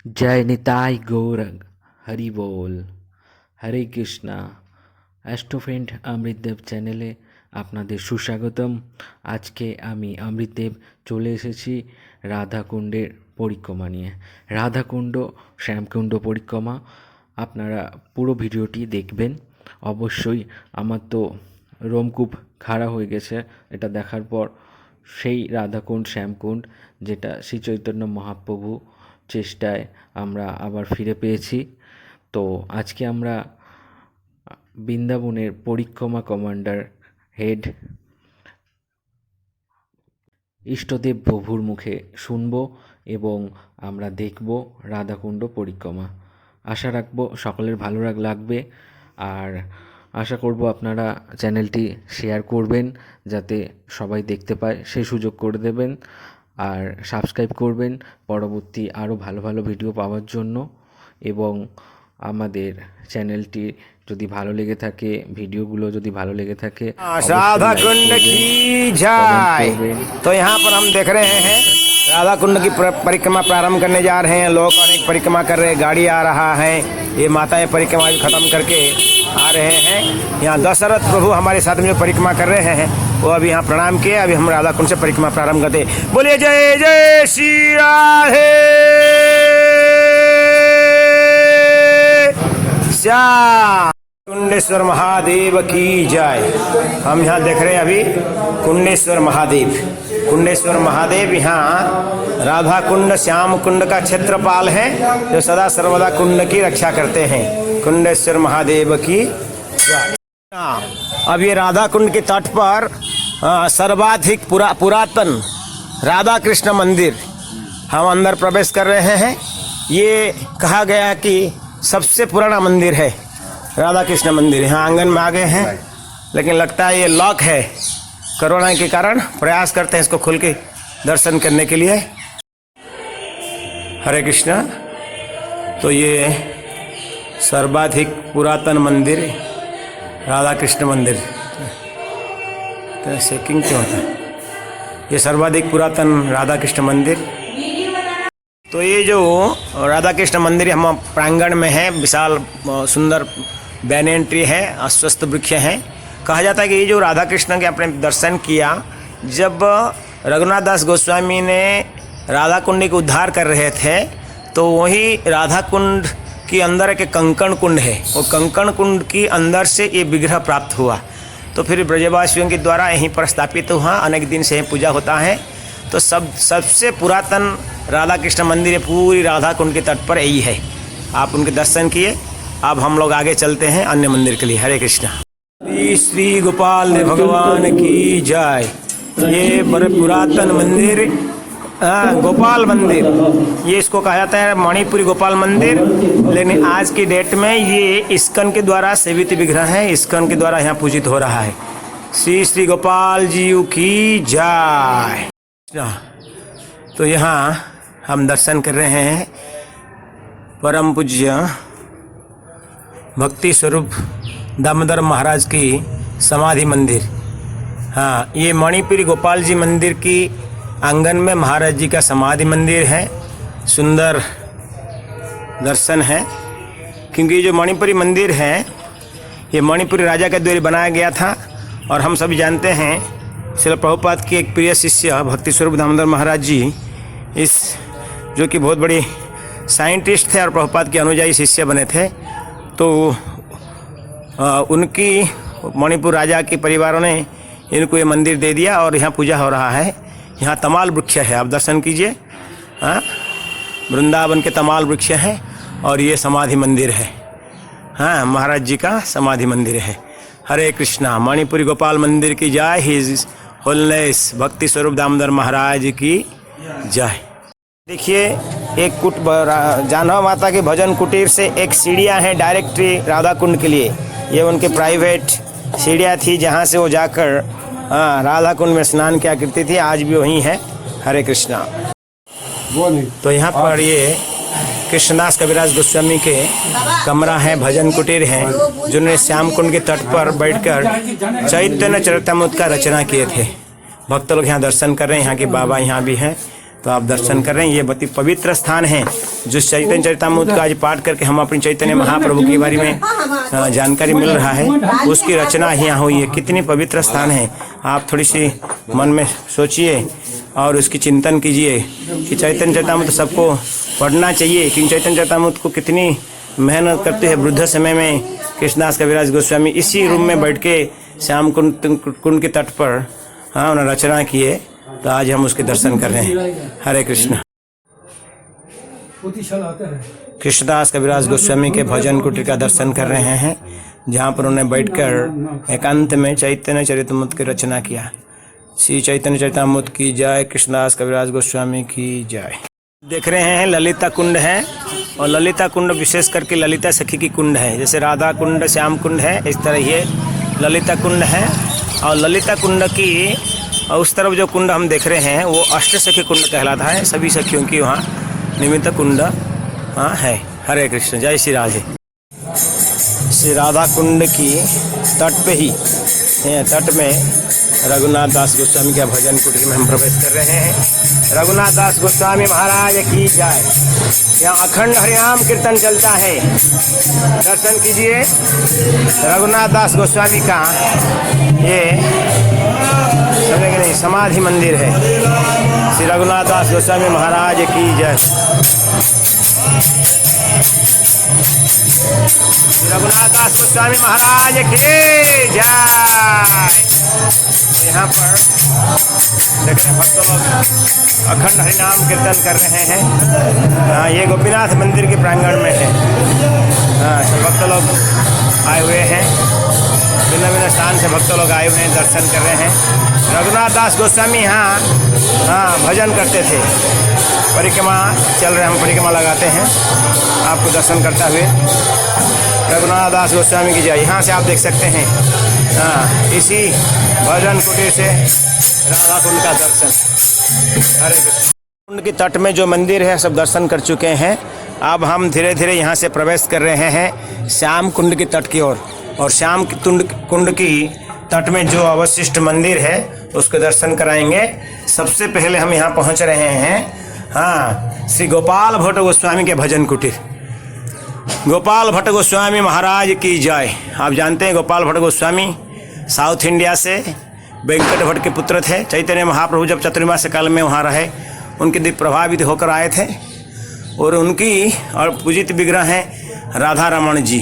জয় নিতাই গৌরঙ্গ হরি বল। হরে কৃষ্ণা। অ্যাস্ট্রোফ্রেন্ড অমৃতদেব চ্যানেলে আপনাদের সুস্বাগতম। আজকে আমি অমৃতদেব চলে এসেছি রাধাকুণ্ডের পরিক্রমা নিয়ে। রাধাকুণ্ড শ্যামকুণ্ড পরিক্রমা, আপনারা পুরো ভিডিওটি দেখবেন। অবশ্যই আমার তো রোমকূপ খাড়া হয়ে গেছে এটা দেখার পর। সেই রাধাকুণ্ড শ্যামকুণ্ড যেটা শ্রী চৈতন্য মহাপ্রভু চেষ্টায় আমরা আবার ফিরে পেয়েছি। তো আজকে আমরা বৃন্দাবনের পরিক্রমা কমান্ডার হেড ইষ্টদেব প্রভুর মুখে শুনব এবং আমরা দেখব রাধাকুণ্ড পরিক্রমা। আশা রাখবো সকলের ভালো লাগবে, আর আশা করব আপনারা চ্যানেলটি শেয়ার করবেন যাতে সবাই দেখতে পায়, সেই সুযোগ করে দেবেন। আর সাবস্ক্রাইব করবেন পরবর্তী আরও ভালো ভালো ভিডিও পাওয়ার জন্য। এবং আমাদের চ্যানেলটি যদি ভালো লেগে থাকে, ভিডিওগুলো যদি ভালো লেগে থাকে, राधा कुंड की जय। तो यहाँ पर हम देख रहे हैं राधा कुंड की परिक्रमा प्रारंभ करने जा रहे हैं। लोग अनेक परिक्रमा कर रहे हैं, गाड़ी आ रहा है। ये माताएं परिक्रमा खत्म करके आ रहे हैं। यहाँ दशरथ प्रभु हमारे साथ में जो परिक्रमा कर रहे हैं वो अभी यहाँ प्रणाम किए। अभी हम राधा कुंड से परिक्रमा प्रारंभ करते। बोलिए जय जय श्री राधे श्याम। कुंडेश्वर महादेव की जय। हम यहाँ देख रहे हैं अभी कुंडेश्वर महादेव। कुंडेश्वर महादेव यहाँ राधा कुंड श्याम कुंड का क्षेत्रपाल है, जो सदा सर्वदा कुंड की रक्षा करते हैं। कुंडेश्वर महादेव की जय। अब ये राधा कुंड के तट पर सर्वाधिक पुरातन राधा कृष्ण मंदिर हम अंदर प्रवेश कर रहे हैं। ये कहा गया है कि सबसे पुराना मंदिर है राधा कृष्ण मंदिर। यहाँ आंगन में आ गए हैं, लेकिन लगता है ये लॉक है। कोरोना के कारण प्रयास करते हैं इसको खोल के दर्शन करने के लिए। हरे कृष्णा। तो ये सर्वाधिक पुरातन मंदिर राधा कृष्ण मंदिर। तो शेकिंग क्यों होता है? ये सर्वाधिक पुरातन राधा कृष्ण मंदिर। तो ये जो राधा कृष्ण मंदिर हम प्रांगण में है, विशाल सुंदर बैनियन ट्री है, अस्वस्थ वृक्ष है। कहा जाता है कि ये जो राधा कृष्ण के आपने दर्शन किया, जब रघुनाथ दास गोस्वामी ने राधा कुंड के उद्धार कर रहे थे, तो वही राधा कुंड के अंदर एक कंकण कुंड है, वो कंकण कुंड के अंदर से ये विग्रह प्राप्त हुआ। तो फिर ब्रजवासियों के द्वारा यहीं पर स्थापित हुआ। अनेक दिन से यहीं पूजा होता है। तो सबसे पुरातन राधा कृष्ण मंदिर पूरी राधा कुंड के तट पर यही है। आप उनके दर्शन किए। अब हम लोग आगे चलते हैं अन्य मंदिर के लिए। हरे कृष्णा। श्री गोपाल भगवान की जय। ये बड़े पुरातन मंदिर, गोपाल मंदिर, ये इसको कहा जाता है मणिपुरी गोपाल मंदिर। लेकिन आज की डेट में ये इस्कन के द्वारा सेवित विग्रह है, इस्कन के द्वारा यहाँ पूजित हो रहा है। श्री श्री गोपाल जी की जय। तो यहाँ हम दर्शन कर रहे हैं परम पूज्य भक्ति स्वरूप दामोदर महाराज की समाधि मंदिर। हाँ, ये मणिपुरी गोपाल जी मंदिर की आंगन में महाराज जी का समाधि मंदिर है। सुंदर दर्शन है, क्योंकि जो मणिपुरी मंदिर है ये मणिपुरी राजा के द्वारा बनाया गया था। और हम सभी जानते हैं श्रील प्रभुपाद के एक प्रिय शिष्य भक्ति स्वरूप दामोदर महाराज जी, इस जो कि बहुत बड़ी साइंटिस्ट थे और प्रभुपाद के अनुयायी शिष्य बने थे। तो उनकी मणिपुर राजा के परिवारों ने इनको ये मंदिर दे दिया और यहाँ पूजा हो रहा है। यहाँ तमाल वृक्ष है, आप दर्शन कीजिए। हाँ, वृंदावन के तमाल वृक्ष हैं और ये समाधि मंदिर है। हाँ, महाराज जी का समाधि मंदिर है। हरे कृष्णा। मणिपुरी गोपाल मंदिर की जय। हिज होलनेस भक्ति स्वरूप दामोदर महाराज की जय। देखिए, एक जानव माता के भजन कुटीर से एक सीढ़ियाँ हैं डायरेक्ट राधा कुंड के लिए। ये उनके प्राइवेट सीढ़ियाँ थी, जहाँ से वो जाकर राधा कुंड में स्नान किया करती थी। आज भी वही है। हरे कृष्णा। तो यहाँ पर ये कृष्णदास कविराज गोस्वामी के कमरा है, भजन कुटीर है, जिन्होंने श्याम कुंड के तट पर बैठकर चैतन्य चरितमृत का रचना किए थे। भक्त लोग यहाँ दर्शन कर रहे हैं। यहाँ के बाबा यहाँ भी हैं। तो आप दर्शन कर रहे हैं। ये बहुत पवित्र स्थान है जो चैतन्य चरितामृत का आज पाठ करके हम अपने चैतन्य महाप्रभु के बारे में जानकारी मिल रहा है, उसकी रचना यहाँ हुई है। कितनी पवित्र स्थान है, आप थोड़ी सी मन में सोचिए और उसकी चिंतन कीजिए कि चैतन्य चरितामृत सबको पढ़ना चाहिए। क्योंकि चैतन्य चरितामृत को कितनी मेहनत करते हैं वृद्ध समय में कृष्णदास कविराज गोस्वामी इसी रूम में बैठ के श्याम कुंड के तट पर उन्होंने रचना किए। तो आज हम उसके दर्शन कर रहे हैं। हरे कृष्ण। कृष्णदास कविराज गोस्वामी के भजन कुटीर का दर्शन कर रहे हैं, जहाँ पर उन्होंने बैठकर एकांत में चैतन्य चरितामृत की रचना किया। श्री चैतन्य चरितामृत की जय, कृष्णदास कविराज गोस्वामी की जय। देख रहे हैं ललिता कुंड है, और ललिता कुंड विशेष करके ललिता सखी की कुंड है। जैसे राधा कुंड, श्याम कुंड है, इस तरह ये ललिता कुंड है। और ललिता कुंड की उस तरफ जो कुंड हम देख रहे हैं वो अष्ट सखी कुंड कहलाता है। सभी सखियों की वहाँ निमित्त कुंड है। हरे कृष्ण, जय श्री राधे। श्री राधा कुंड की तट पे ही तट में रघुनाथ दास गोस्वामी के भजन कुटीर में हम प्रवेश कर रहे हैं। रघुनाथ दास गोस्वामी महाराज की जय। यहाँ अखंड हरिनाम कीर्तन चलता है, दर्शन कीजिए। रघुनाथ दास गोस्वामी का ये समझेंगे नहीं समाधि मंदिर है। श्री रघुनाथ दास गोस्वामी महाराज की जय। रघुनाथ दास गोस्वामी महाराज की जय। यहाँ पर देख रहे हैं भक्त लोग अखंड हरिनाम कीर्तन कर रहे हैं। ये गोपीनाथ मंदिर के प्रांगण में है। सब भक्त लोग आए हुए हैं, भिन्न भिन्न स्थान से भक्त लोग आए हुए हैं, दर्शन कर रहे हैं। रघुनाथ दास गोस्वामी यहाँ भजन करते थे। परिक्रमा चल रहे, हम परिक्रमा लगाते हैं आपको दर्शन करता हुए। रघुनाथ दास गोस्वामी की जय। यहाँ से आप देख सकते हैं इसी भजन कुटीर से राधा कुंड का दर्शन। हरे कृष्ण। कुंड के तट में जो मंदिर है सब दर्शन कर चुके हैं। अब हम धीरे धीरे यहाँ से प्रवेश कर रहे हैं श्याम कुंड के तट की ओर। और श्याम कुंड की तट में जो अवशिष्ट मंदिर है उसके दर्शन कराएंगे। सबसे पहले हम यहाँ पहुँच रहे हैं श्री गोपाल भट्ट गोस्वामी के भजन कुटीर। गोपाल भट्ट गोस्वामी महाराज की जय। आप जानते हैं गोपाल भट्ट गोस्वामी साउथ इंडिया से वेंकट भट्ट के पुत्र थे। चैतन्य महाप्रभु जब चतुर्मास काल में वहाँ रहे, उनके दिव्य प्रभावित होकर आए थे। और उनकी और पूजित विग्रह हैं राधा रमण जी।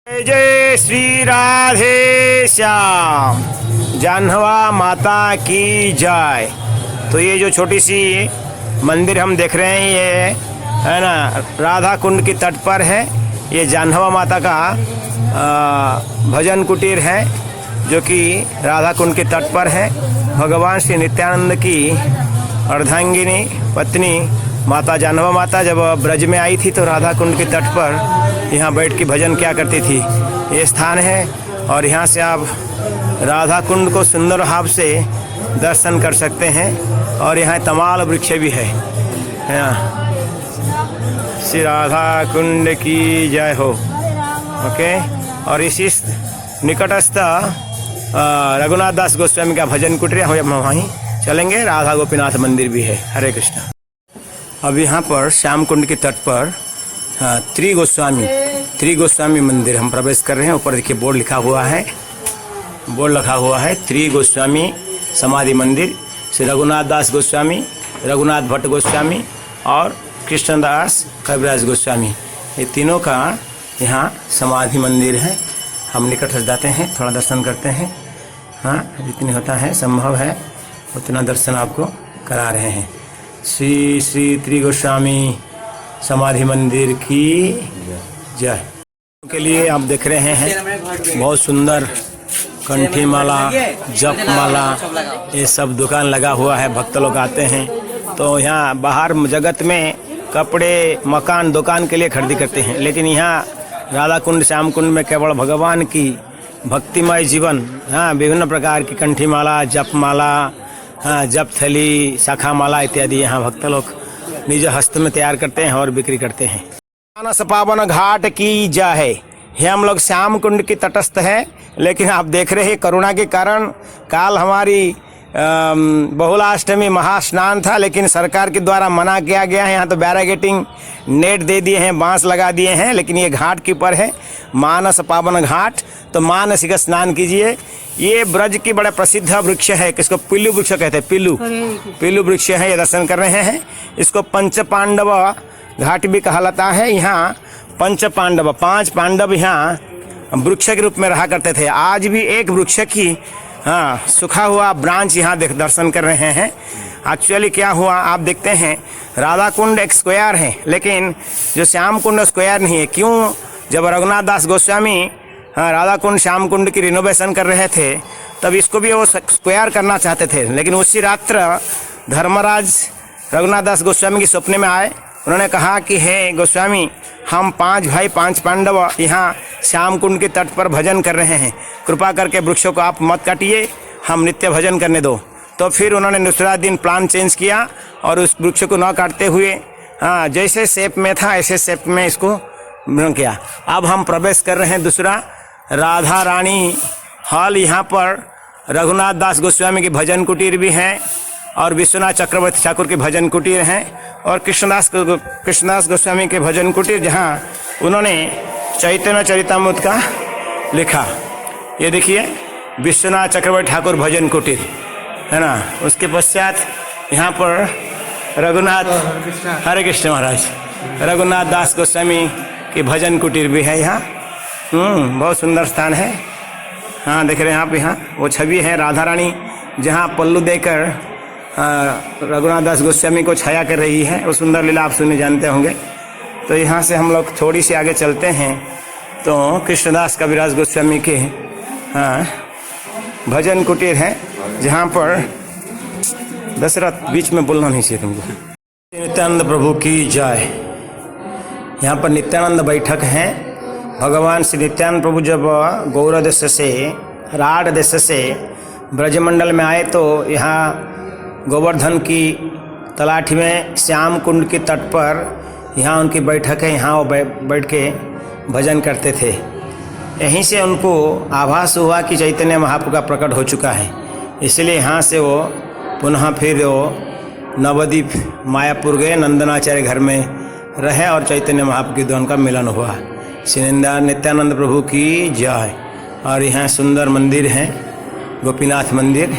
जय जय श्री राधे श्याम, जानवा माता की जय। तो ये जो छोटी सी मंदिर हम देख रहे हैं ये है ना राधा कुंड की तट पर है। ये जानवा माता का भजन कुटीर है जो कि राधा कुंड के तट पर है। भगवान श्री नित्यानंद की अर्धांगिनी पत्नी माता जानवा माता जब ब्रज में आई थी तो राधा कुंड के तट पर यहाँ बैठ के भजन क्या करती थी। ये स्थान है और यहाँ से आप राधा कुंड को सुंदर भाव से दर्शन कर सकते हैं। और यहाँ तमाल वृक्ष भी है। श्री राधा कुंड की जय हो। ओके। और इसी निकटस्थ रघुनाथ दास गोस्वामी का भजन कुटीर है, हम वहीं चलेंगे। राधा गोपीनाथ मंदिर भी है। हरे कृष्ण। अब यहाँ पर श्याम कुंड के तट पर त्रिगोस्वामी मंदिर हम प्रवेश कर रहे हैं। ऊपर देखिए बोर्ड लिखा हुआ है, त्रिगोस्वामी समाधि मंदिर। श्री रघुनाथ दास गोस्वामी, रघुनाथ भट्ट गोस्वामी और कृष्णदास कविराज गोस्वामी, ये तीनों का यहाँ समाधि मंदिर है। हम निकट से जाते हैं, थोड़ा दर्शन करते हैं। जितनी होता है संभव है उतना दर्शन आपको करा रहे हैं। श्री श्री त्रिगोस्वामी समाधि मंदिर की जय। के लिए आप देख रहे हैं बहुत सुंदर कंठी माला, जप माला, ये सब दुकान लगा हुआ है। भक्त लोग आते हैं तो यहाँ बाहर जगत में कपड़े, मकान, दुकान के लिए खरीदी करते हैं, लेकिन यहाँ राधा कुंड, श्याम कुंड में केवल भगवान की भक्तिमय जीवन, विभिन्न प्रकार की कंठी माला, जप माला, जप थली, शाखा माला इत्यादि यहाँ भक्त लोग निज हस्त में तैयार करते हैं और बिक्री करते हैं। मानस पावन घाट की जय है। ये हम लोग श्याम कुंड की तटस्थ है, लेकिन आप देख रहे हैं करुणा के कारण काल हमारी बहुलाष्टमी महास्नान था, लेकिन सरकार के द्वारा मना किया गया है। यहाँ तो बैरिकेडिंग नेट दे दिए हैं, बांस लगा दिए हैं, लेकिन ये घाट के ऊपर है, मानस पावन घाट। तो मानसिक स्नान कीजिए। ये ब्रज की बड़ा प्रसिद्ध वृक्ष है, किसको पिल्लू वृक्ष कहते हैं, पिल्लू वृक्ष है। ये दर्शन कर रहे हैं। इसको पंच पांडव घाट भी कहलाता है। यहाँ पंच पांडव, 5 पांडव यहाँ वृक्ष के रूप में रहा करते थे। आज भी एक वृक्ष की सूखा हुआ ब्रांच यहाँ दर्शन कर रहे हैं। एक्चुअली क्या हुआ आप देखते हैं, राधा कुंड एक स्क्वायर है, लेकिन जो श्याम कुंड स्क्वायर नहीं है। क्यों? जब रघुनाथ दास गोस्वामी राधा कुंड श्याम कुंड की रिनोवेशन कर रहे थे, तब इसको भी वो स्क्वायर करना चाहते थे। लेकिन उसी रात्र धर्मराज रघुनाथ दास गोस्वामी के सपने में आए। उन्होंने कहा कि हे गोस्वामी, हम 5 भाई 5 पांडव यहाँ श्याम कुंड के तट पर भजन कर रहे हैं, कृपा करके वृक्षों को आप मत काटिए, हम नित्य भजन करने दो। तो फिर उन्होंने दूसरा दिन प्लान चेंज किया और उस वृक्ष को न काटते हुए जैसे शेप में था ऐसे शेप में इसको किया। अब हम प्रवेश कर रहे हैं दूसरा राधा रानी हॉल। यहाँ पर रघुनाथ दास गोस्वामी की भजन कुटीर भी हैं और विश्वनाथ चक्रवर्ती ठाकुर के भजन कुटीर हैं और कृष्णदास गोस्वामी के भजन कुटीर, जहाँ उन्होंने चैतन्य चरितामृत का लिखा। ये देखिए विश्वनाथ चक्रवर्ती ठाकुर भजन कुटीर है ना। उसके पश्चात यहाँ पर रघुनाथ हरे कृष्ण महाराज रघुनाथ दास गोस्वामी के भजन कुटीर भी है यहाँ। बहुत सुंदर स्थान है। हाँ देख रहे हैं आप, यहाँ वो छवि है राधा रानी जहाँ पल्लू देकर रघुनाथ दास गोस्वामी को छाया कर रही है। वो सुंदर लीला आप सुनने जानते होंगे। तो यहाँ से हम लोग थोड़ी सी आगे चलते हैं तो कृष्णदास कविराज गोस्वामी के भजन कुटीर है, जहाँ पर दशरथ बीच में बोलना नहीं चाहिए तुमको। नित्यानंद प्रभु की जय। यहाँ पर नित्यानंद बैठक हैं। भगवान श्री नित्यानंद प्रभु जब गौर देश से राढ़ देश से ब्रजमंडल में आए तो यहाँ गोवर्धन की तलाठी में श्याम कुंड के तट पर यहाँ उनकी बैठक है। यहाँ वो बैठ के भजन करते थे। यहीं से उनको आभास हुआ कि चैतन्य महाप्रभु का प्रकट हो चुका है, इसलिए यहाँ से वो पुनः फिर वो नवद्वीप मायापुर गए, नंदनाचार्य घर में रहे और चैतन्य महाप्रभु के दोनों का मिलन हुआ। श्री नित्यानंद प्रभु की जय। और यहाँ सुंदर मंदिर है, गोपीनाथ मंदिर।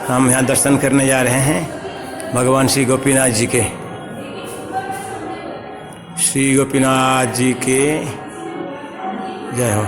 हम यहाँ दर्शन करने जा रहे हैं भगवान श्री गोपीनाथ जी के। श्री गोपीनाथ जी के जय हो।